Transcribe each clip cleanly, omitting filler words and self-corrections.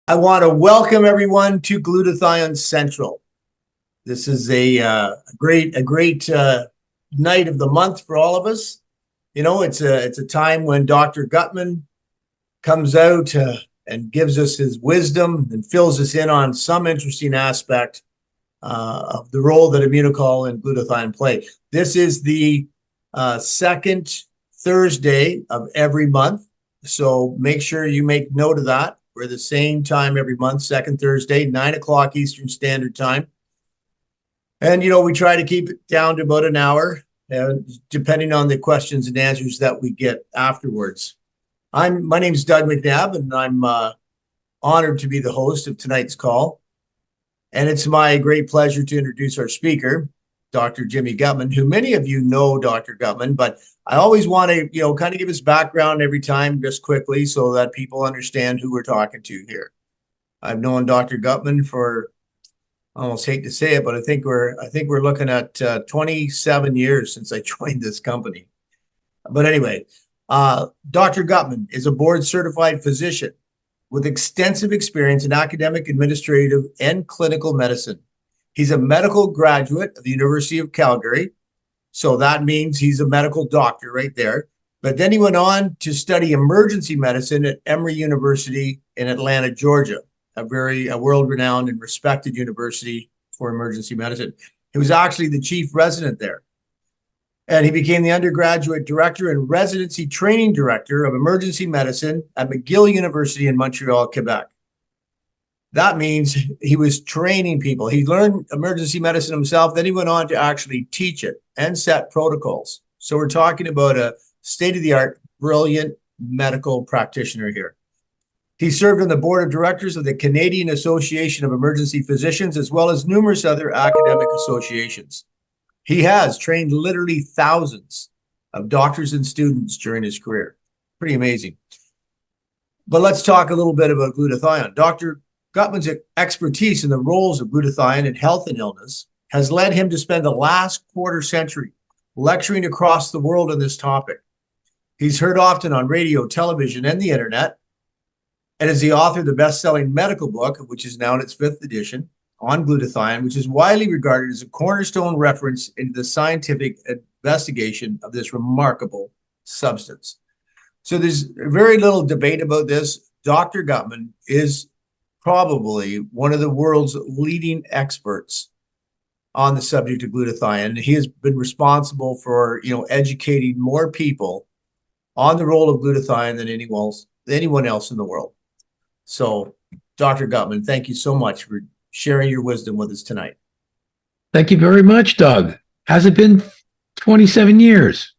I want to welcome everyone to Glutathione Central. This is a great night of the month for all of us. You know, it's a time when Dr. Gutman comes out and gives us his wisdom and fills us in on some interesting aspect of the role that immunochol and glutathione play. This is the second Thursday of every month, so make sure you make note of that. We're the same time every month, second Thursday, 9 o'clock Eastern Standard Time. And, you know, we try to keep it down to about an hour, depending on the questions and answers that we get afterwards. My name's Doug McNabb, and I'm honored to be the host of tonight's call. And it's my great pleasure to introduce our speaker, Dr. Jimmy Gutman, who many of you know Dr. Gutman, but I always want to, you know, kind of give his background every time just quickly so that people understand who we're talking to here. I've known Dr. Gutman for, I almost hate to say it, but I think we're looking at 27 years since I joined this company. But anyway, Dr. Gutman is a board certified physician with extensive experience in academic, administrative, and clinical medicine. He's a medical graduate of the University of Calgary. So that means he's a medical doctor right there. But then he went on to study emergency medicine at Emory University in Atlanta, Georgia, a world-renowned and respected university for emergency medicine. He was actually the chief resident there. And he became the undergraduate director and residency training director of emergency medicine at McGill University in Montreal, Quebec. That means he was training people. He learned emergency medicine himself. Then he went on to actually teach it and set protocols. So we're talking about a state-of-the-art, brilliant medical practitioner here. He served on the board of directors of the Canadian Association of Emergency Physicians, as well as numerous other academic associations. He has trained literally thousands of doctors and students during his career. Pretty amazing. But let's talk a little bit about glutathione. Dr. Gutman's expertise in the roles of glutathione in health and illness has led him to spend the last quarter century lecturing across the world on this topic. He's heard often on radio, television, and the internet, and is the author of the best-selling medical book, which is now in its 5th edition, on glutathione, which is widely regarded as a cornerstone reference into the scientific investigation of this remarkable substance. So there's very little debate about this. Dr. Gutman is probably one of the world's leading experts on the subject of glutathione. He has been responsible for, you know, educating more people on the role of glutathione than anyone else in the world. So, Dr. Gutman, thank you so much for sharing your wisdom with us tonight. Thank you very much, Doug. Has it been 27 years?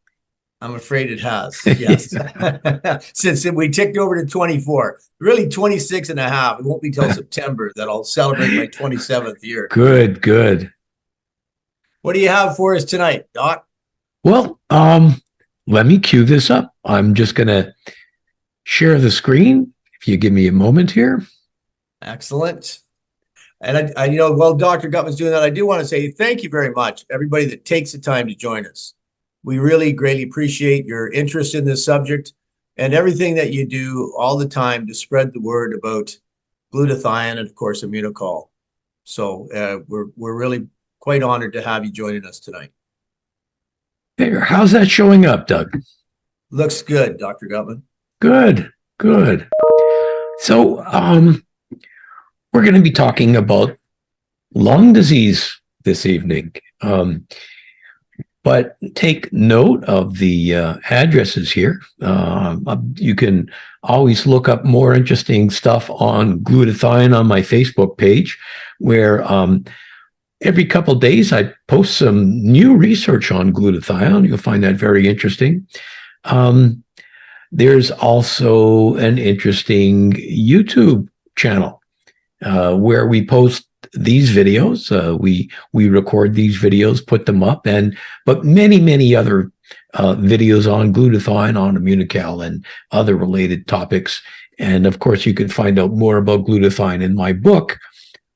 I'm afraid it has, yes. Since we ticked over to 24, really 26 and a half. It won't be till September that I'll celebrate my 27th year. Good, good. What do you have for us tonight, Doc? Well, let me cue this up. I'm just going to share the screen. If you give me a moment here. Excellent. And I you know, while Dr. Gutman's doing that, I do want to say thank you very much, everybody that takes the time to join us. We really greatly appreciate your interest in this subject and everything that you do all the time to spread the word about glutathione and, of course, immunochol. So we're really quite honored to have you joining us tonight. There. How's that showing up, Doug? Looks good, Dr. Gutman. Good, good. So we're going to be talking about lung disease this evening. But take note of the addresses here. You can always look up more interesting stuff on glutathione on my Facebook page, where every couple of days I post some new research on glutathione. You'll find that very interesting. There's also an interesting YouTube channel where we post these videos. We record these videos, put them up, but many other videos on glutathione, on immunochol, and other related topics. And of course, you can find out more about glutathione in my book,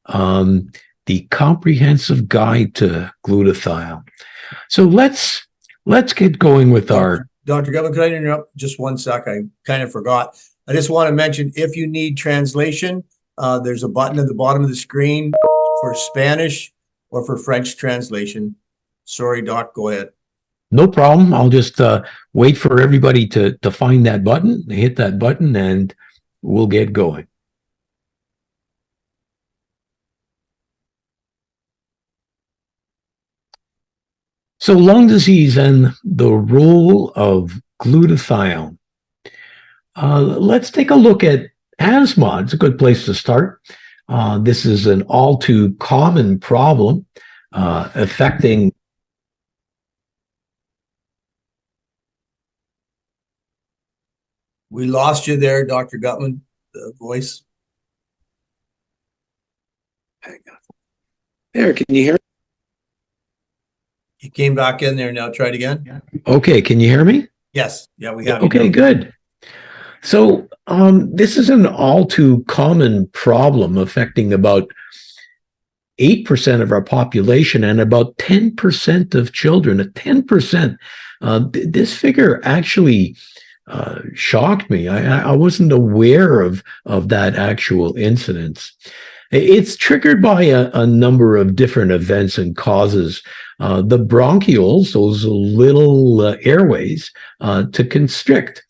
The Comprehensive Guide to Glutathione. So let's get going with our. Dr. Gutman, could I interrupt just one sec? I kind of forgot. I just want to mention, if you need translation, There's a button at the bottom of the screen for Spanish or for French translation. Sorry, Doc, go ahead. No problem. I'll just wait for everybody to find that button, hit that button, and we'll get going. So lung disease and the role of glutathione. Let's take a look at asthma. It's a good place to start. This is an all too common problem affecting. We lost you there, Dr. Gutman, the voice. Hang on. There, can you hear? You came back in there. Now try it again. Okay, can you hear me? Yes. Yeah, we have you Okay, now. good. So this is an all too common problem affecting about 8% of our population and about 10% of children. At 10%, this figure actually shocked me. I wasn't aware of that actual incidence. It's triggered by a number of different events and causes. The bronchioles, those little airways, to constrict.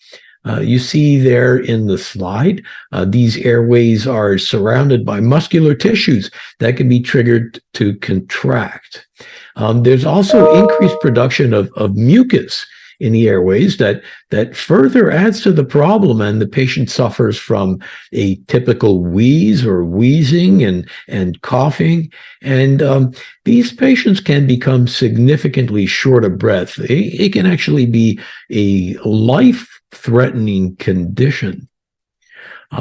You see there in the slide, these airways are surrounded by muscular tissues that can be triggered to contract. There's also increased production of mucus in the airways that further adds to the problem, and the patient suffers from a typical wheeze or wheezing and coughing. And these patients can become significantly short of breath. It can actually be a life-threatening condition.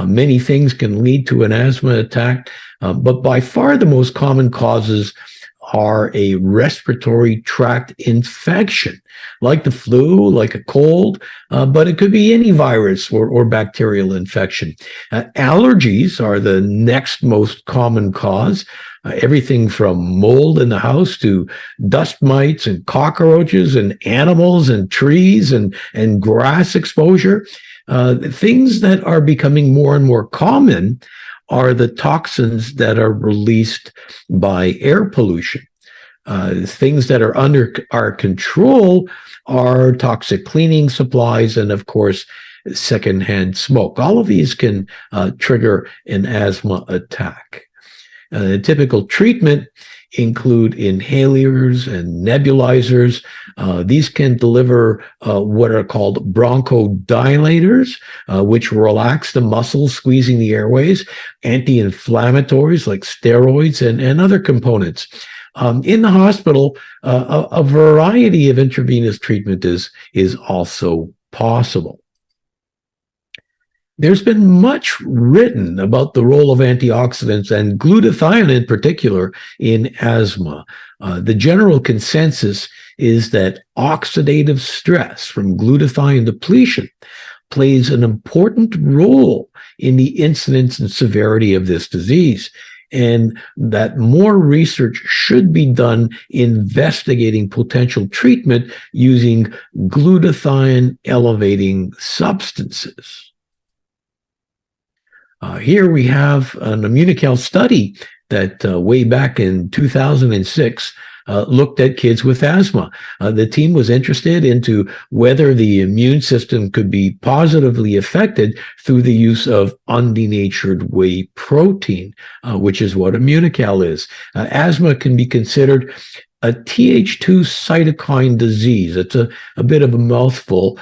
Many things can lead to an asthma attack, but by far the most common causes are a respiratory tract infection, like the flu, like a cold, but it could be any virus or bacterial infection. Allergies are the next most common cause. Everything from mold in the house to dust mites and cockroaches and animals and trees and grass exposure. Things that are becoming more and more common are the toxins that are released by air pollution. Things that are under our control are toxic cleaning supplies and, of course, secondhand smoke. All of these can trigger an asthma attack. Typical treatment include inhalers and nebulizers. These can deliver what are called bronchodilators, which relax the muscles squeezing the airways, anti-inflammatories like steroids and other components. In the hospital, a variety of intravenous treatment is also possible. There's been much written about the role of antioxidants and glutathione in particular in asthma. The general consensus is that oxidative stress from glutathione depletion plays an important role in the incidence and severity of this disease, and that more research should be done investigating potential treatment using glutathione elevating substances. Here we have an Immunical study that way back in 2006 looked at kids with asthma. The team was interested into whether the immune system could be positively affected through the use of undenatured whey protein, which is what Immunical is. Asthma can be considered a Th2 cytokine disease. It's a bit of a mouthful,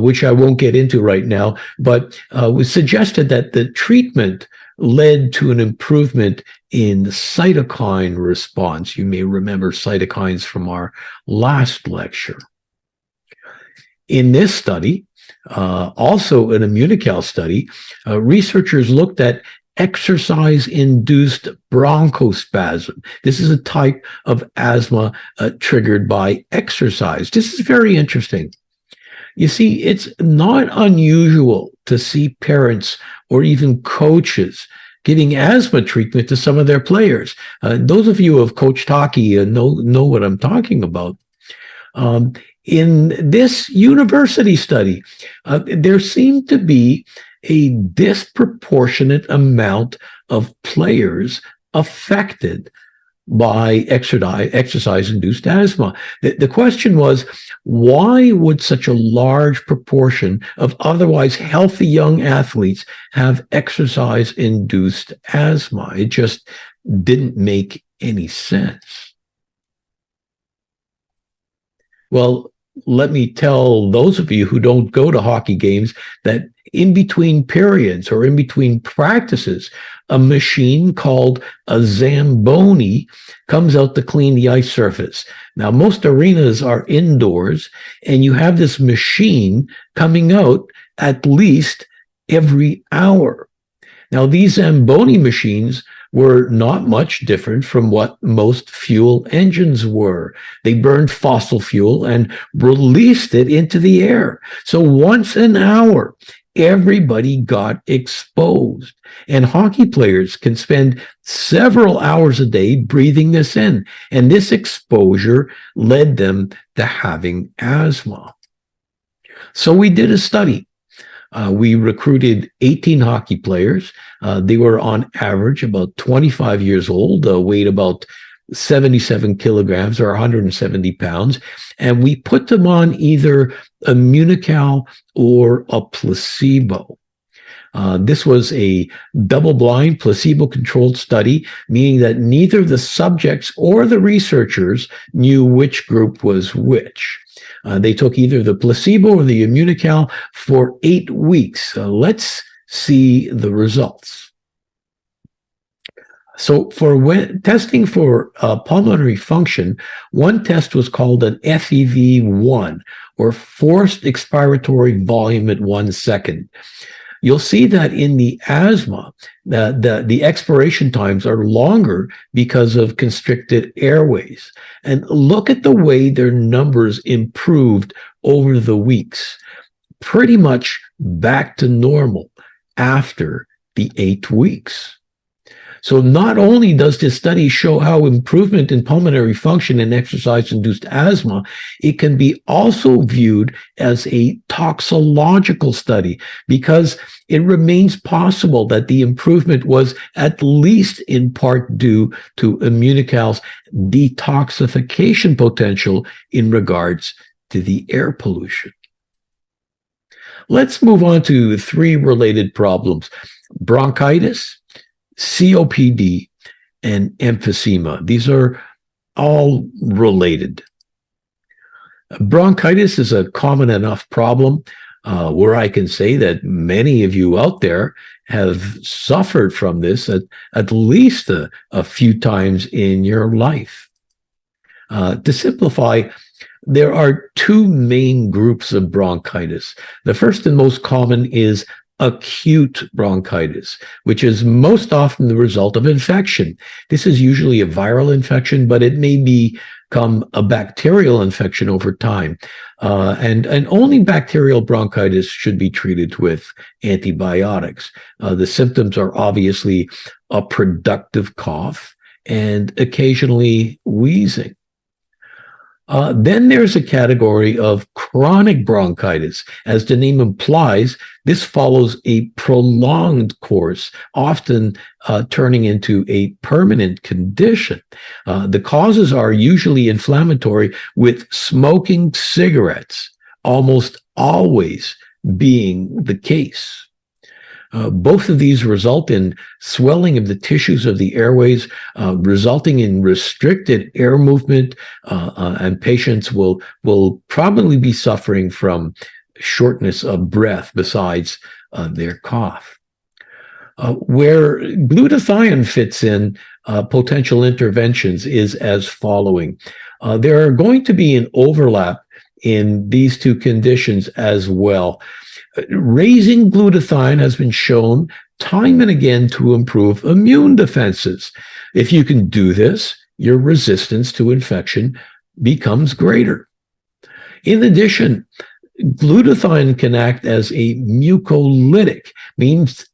which I won't get into right now, but was suggested that the treatment led to an improvement in cytokine response. You may remember cytokines from our last lecture. In this study, also an Immunical study, researchers looked at exercise-induced bronchospasm. This is a type of asthma triggered by exercise. This is very interesting. You see, it's not unusual to see parents or even coaches giving asthma treatment to some of their players. Those of you who have coached hockey know what I'm talking about. In this university study, there seemed to be a disproportionate amount of players affected by exercise-induced asthma. The question was, why would such a large proportion of otherwise healthy young athletes have exercise-induced asthma? It just didn't make any sense. Well, let me tell those of you who don't go to hockey games that in between periods or in between practices, a machine called a Zamboni comes out to clean the ice surface. Now, most arenas are indoors, and you have this machine coming out at least every hour. Now, these Zamboni machines were not much different from what most fuel engines were. They burned fossil fuel and released it into the air. So once an hour, everybody got exposed. And hockey players can spend several hours a day breathing this in. And this exposure led them to having asthma. So we did a study. We recruited 18 hockey players. They were on average about 25 years old, weighed about 77 kilograms or 170 pounds. And we put them on either Immunical or a placebo. This was a double-blind, placebo-controlled study, meaning that neither the subjects or the researchers knew which group was which. They took either the placebo or the Immunical for 8 weeks. Let's see the results. So for testing for pulmonary function, one test was called an FEV1, or forced expiratory volume at 1 second. You'll see that in the asthma, the expiration times are longer because of constricted airways. And look at the way their numbers improved over the weeks, pretty much back to normal after the 8 weeks. So not only does this study show how improvement in pulmonary function in exercise-induced asthma, it can be also viewed as a toxicological study because it remains possible that the improvement was at least in part due to Immunical's detoxification potential in regards to the air pollution. Let's move on to 3 related problems: bronchitis, COPD, and emphysema. These are all related. Bronchitis is a common enough problem where I can say that many of you out there have suffered from this at least a few times in your life. To simplify, there are 2 main groups of bronchitis. The first and most common is acute bronchitis, which is most often the result of infection. This is usually a viral infection, but it may become a bacterial infection over time. And only bacterial bronchitis should be treated with antibiotics. The symptoms are obviously a productive cough and occasionally wheezing. Then there's a category of chronic bronchitis. As the name implies, this follows a prolonged course, often turning into a permanent condition. The causes are usually inflammatory, with smoking cigarettes almost always being the case. Both of these result in swelling of the tissues of the airways, resulting in restricted air movement, and patients will probably be suffering from shortness of breath besides their cough. Where glutathione fits in potential interventions is as following. There are going to be an overlap in these 2 conditions as well. Raising glutathione has been shown time and again to improve immune defenses. If you can do this, your resistance to infection becomes greater. In addition, glutathione can act as a mucolytic.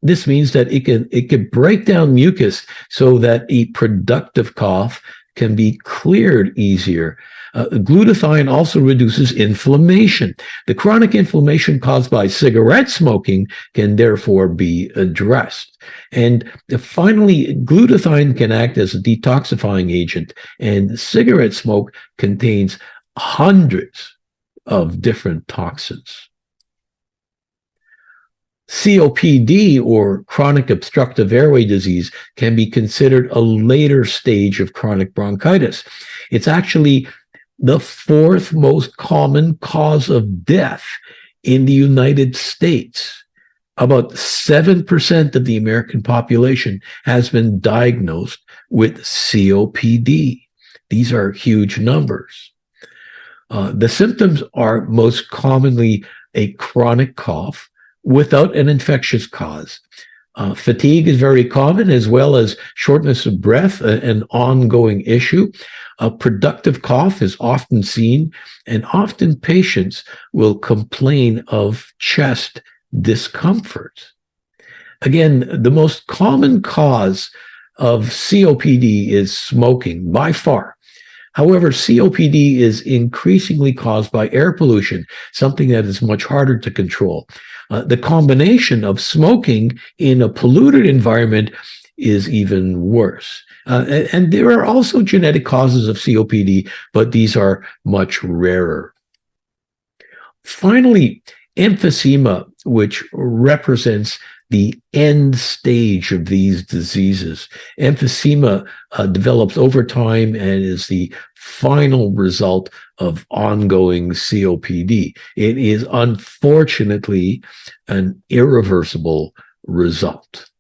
This means that it can break down mucus so that a productive cough can be cleared easier. Glutathione also reduces inflammation. The chronic inflammation caused by cigarette smoking can therefore be addressed. And finally, glutathione can act as a detoxifying agent, and cigarette smoke contains hundreds of different toxins. COPD, or chronic obstructive airway disease, can be considered a later stage of chronic bronchitis. It's actually the fourth most common cause of death in the United States. About 7% of the American population has been diagnosed with COPD. These are huge numbers. The symptoms are most commonly a chronic cough without an infectious cause. Fatigue is very common, as well as shortness of breath, an ongoing issue. A productive cough is often seen, and often patients will complain of chest discomfort. Again, the most common cause of COPD is smoking, by far. However, COPD is increasingly caused by air pollution, something that is much harder to control. The combination of smoking in a polluted environment is even worse. And there are also genetic causes of COPD, but these are much rarer. Finally, emphysema, which represents the end stage of these diseases. Emphysema develops over time and is the final result of ongoing COPD. It is unfortunately an irreversible result.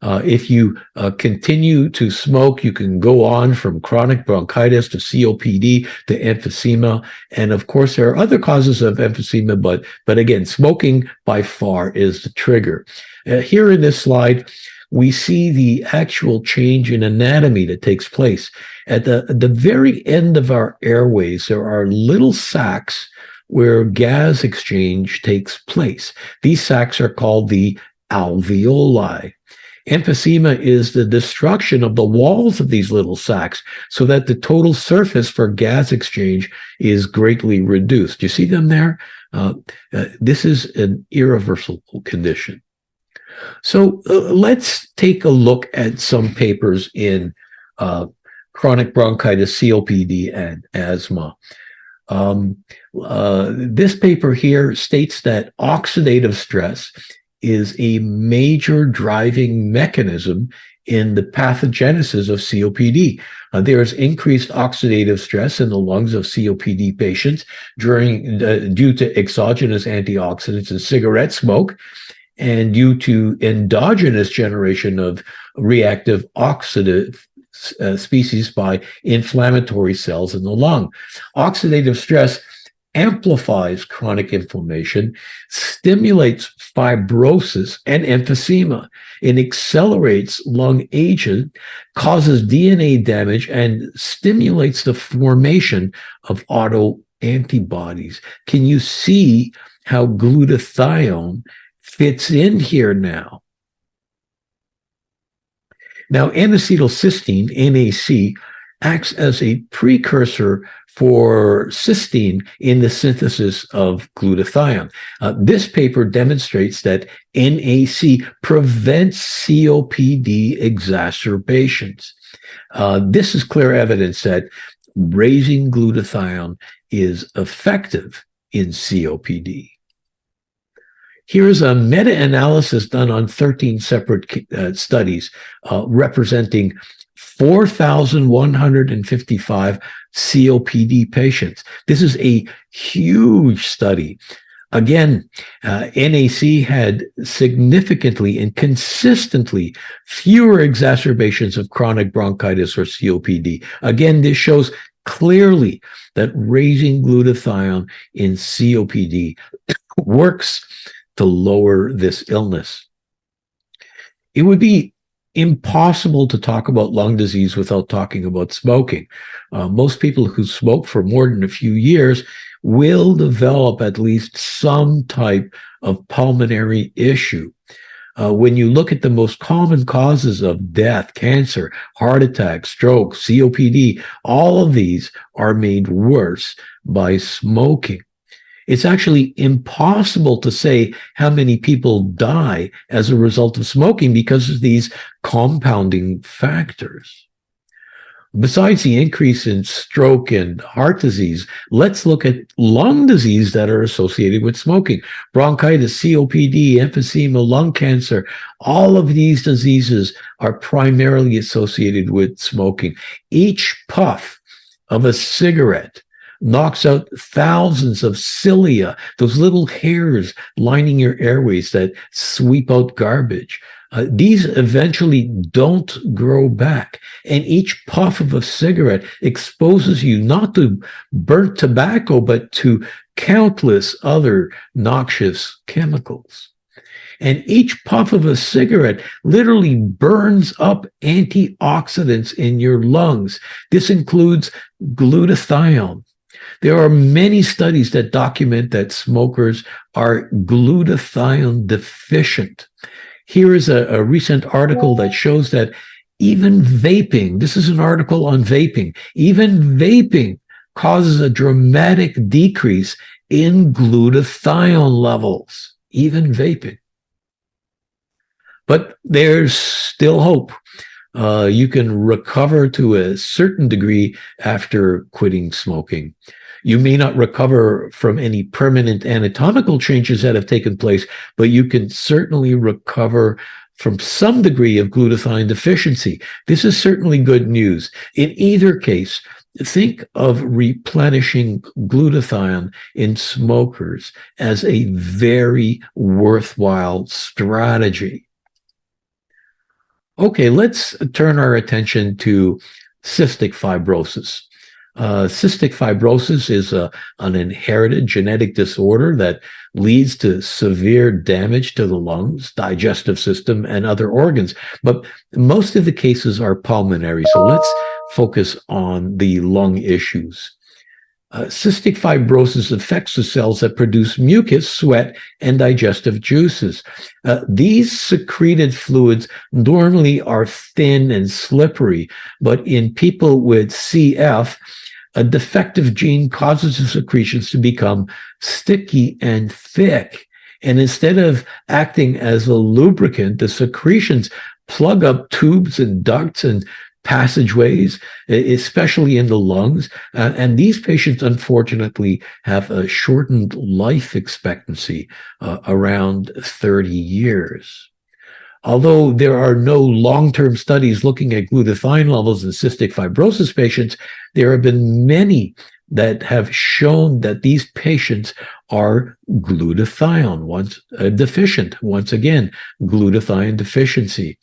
If you continue to smoke, you can go on from chronic bronchitis to COPD to emphysema. And of course, there are other causes of emphysema, but again, smoking by far is the trigger. Here in this slide, we see the actual change in anatomy that takes place. At the very end of our airways, there are little sacs where gas exchange takes place. These sacs are called the alveoli. Emphysema is the destruction of the walls of these little sacs so that the total surface for gas exchange is greatly reduced. You see them there? This is an irreversible condition. So let's take a look at some papers in chronic bronchitis, COPD, and asthma. This paper here states that oxidative stress is a major driving mechanism in the pathogenesis of COPD. There is increased oxidative stress in the lungs of COPD patients due to exogenous antioxidants and cigarette smoke, and due to endogenous generation of reactive oxidative species by inflammatory cells in the lung. Oxidative stress amplifies chronic inflammation, stimulates fibrosis and emphysema. It accelerates lung aging, causes DNA damage, and stimulates the formation of autoantibodies. Can you see how glutathione fits in here now? Now, N-acetylcysteine, NAC, acts as a precursor for cysteine in the synthesis of glutathione. This paper demonstrates that NAC prevents COPD exacerbations. This is clear evidence that raising glutathione is effective in COPD. Here's a meta-analysis done on 13 separate studies representing 4,155 COPD patients. This is a huge study. Again, NAC had significantly and consistently fewer exacerbations of chronic bronchitis or COPD. Again, this shows clearly that raising glutathione in COPD works to lower this illness. It would be impossible to talk about lung disease without talking about smoking. Most people who smoke for more than a few years will develop at least some type of pulmonary issue. When you look at the most common causes of death, cancer, heart attack, stroke, COPD, all of these are made worse by smoking. It's actually impossible to say how many people die as a result of smoking because of these compounding factors. Besides the increase in stroke and heart disease, let's look at lung disease that are associated with smoking. Bronchitis, COPD, emphysema, lung cancer, all of these diseases are primarily associated with smoking. Each puff of a cigarette knocks out thousands of cilia, those little hairs lining your airways that sweep out garbage. These eventually don't grow back. And each puff of a cigarette exposes you not to burnt tobacco, but to countless other noxious chemicals. And each puff of a cigarette literally burns up antioxidants in your lungs. This includes glutathione. There are many studies that document that smokers are glutathione deficient. Here is a recent article that shows that even vaping, this is an article on vaping, even vaping causes a dramatic decrease in glutathione levels, even vaping. But there's still hope. You can recover to a certain degree after quitting smoking. You may not recover from any permanent anatomical changes that have taken place, but you can certainly recover from some degree of glutathione deficiency. This is certainly good news. In either case, think of replenishing glutathione in smokers as a very worthwhile strategy. Okay, let's turn our attention to cystic fibrosis. Cystic fibrosis is an inherited genetic disorder that leads to severe damage to the lungs, digestive system, and other organs. But most of the cases are pulmonary. So let's focus on the lung issues. Cystic fibrosis affects the cells that produce mucus, sweat, and digestive juices. These secreted fluids normally are thin and slippery, but in people with CF, a defective gene causes the secretions to become sticky and thick. And instead of acting as a lubricant, the secretions plug up tubes and ducts and passageways, especially in the lungs. And these patients, unfortunately, have a shortened life expectancy, around 30 years. Although there are no long-term studies looking at glutathione levels in cystic fibrosis patients, there have been many that have shown that these patients are glutathione deficient. Once again, glutathione deficiency.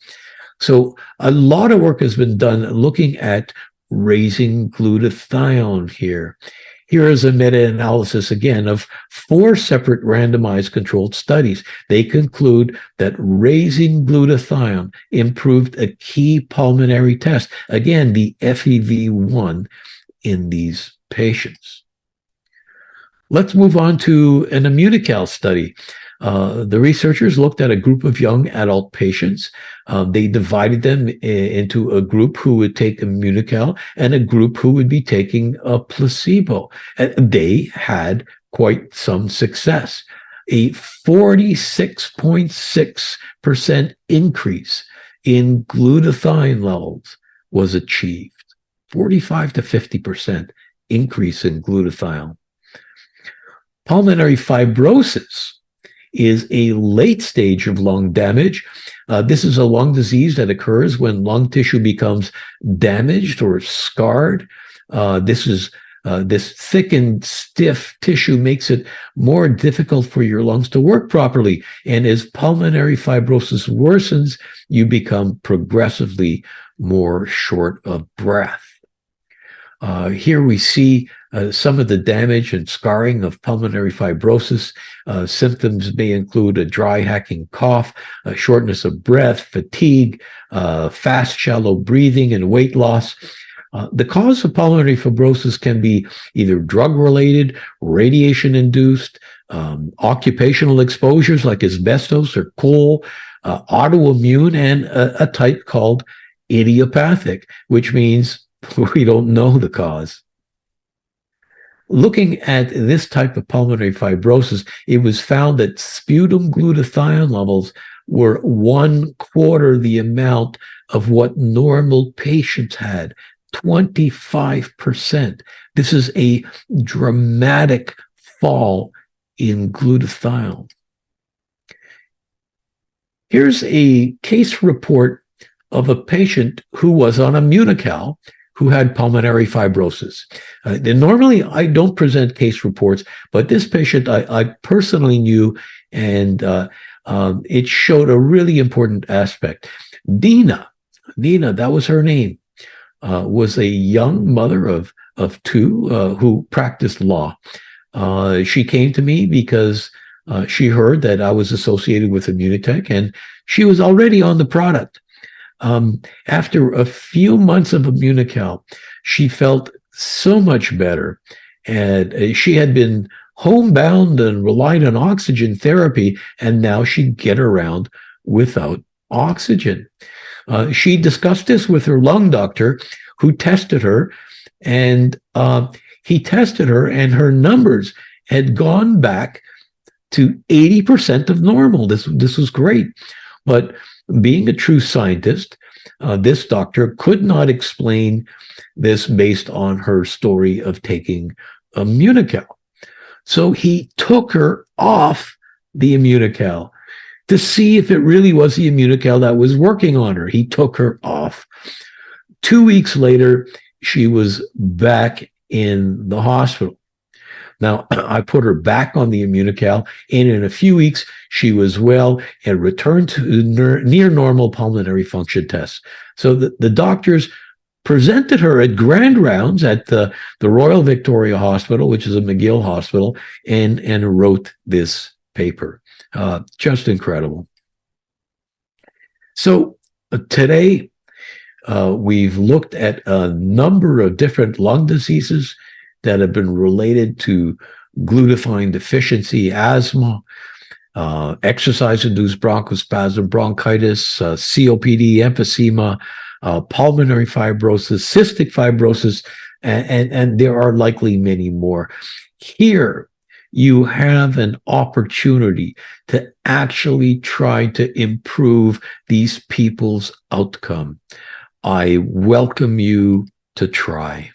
So a lot of work has been done looking at raising glutathione here. Here is a meta-analysis again of 4 separate randomized controlled studies. They conclude that raising glutathione improved a key pulmonary test, again, the FEV1 in these patients. Let's move on to an Immunical study. The researchers looked at a group of young adult patients. They divided them into a group who would take Immunical and a group who would be taking a placebo. And they had quite some success. A 46.6% increase in glutathione levels was achieved. 45 to 50% increase in glutathione. Pulmonary fibrosis is a late stage of lung damage. This is a lung disease that occurs when lung tissue becomes damaged or scarred. This thick and stiff tissue makes it more difficult for your lungs to work properly. And as pulmonary fibrosis worsens, you become progressively more short of breath. Here we see some of the damage and scarring of pulmonary fibrosis. Symptoms may include a dry, hacking cough, shortness of breath, fatigue, fast, shallow breathing, and weight loss. The cause of pulmonary fibrosis can be either drug-related, radiation-induced, occupational exposures like asbestos or coal, autoimmune, and a type called idiopathic, which means we don't know the cause. Looking at this type of pulmonary fibrosis, it was found that sputum glutathione levels were 1/4 the amount of what normal patients had, 25%. This is a dramatic fall in glutathione. Here's a case report of a patient who was on Immunocal who had pulmonary fibrosis. Normally, I don't present case reports, but this patient I personally knew, and it showed a really important aspect. Dina, that was her name, was a young mother of two who practiced law. She came to me because she heard that I was associated with Immunotech, and she was already on the product. After a few months of Immunocal, she felt so much better, and she had been homebound and relied on oxygen therapy, and now she'd get around without oxygen. She discussed this with her lung doctor, who tested her, and he tested her, and her numbers had gone back to 80% of normal. This was great. But being a true scientist, this doctor could not explain this based on her story of taking Immunocal. So he took her off the Immunocal to see if it really was the Immunocal that was working on her. He took her off. 2 weeks later, she was back in the hospital. Now, I put her back on the Immunocal, and in a few weeks, she was well and returned to near normal pulmonary function tests. So the doctors presented her at grand rounds at the Royal Victoria Hospital, which is a McGill hospital, and wrote this paper. Just incredible. So today, we've looked at a number of different lung diseases that have been related to glutathione deficiency, asthma, exercise-induced bronchospasm, bronchitis, COPD, emphysema, pulmonary fibrosis, cystic fibrosis, and there are likely many more. Here, you have an opportunity to actually try to improve these people's outcome. I welcome you to try.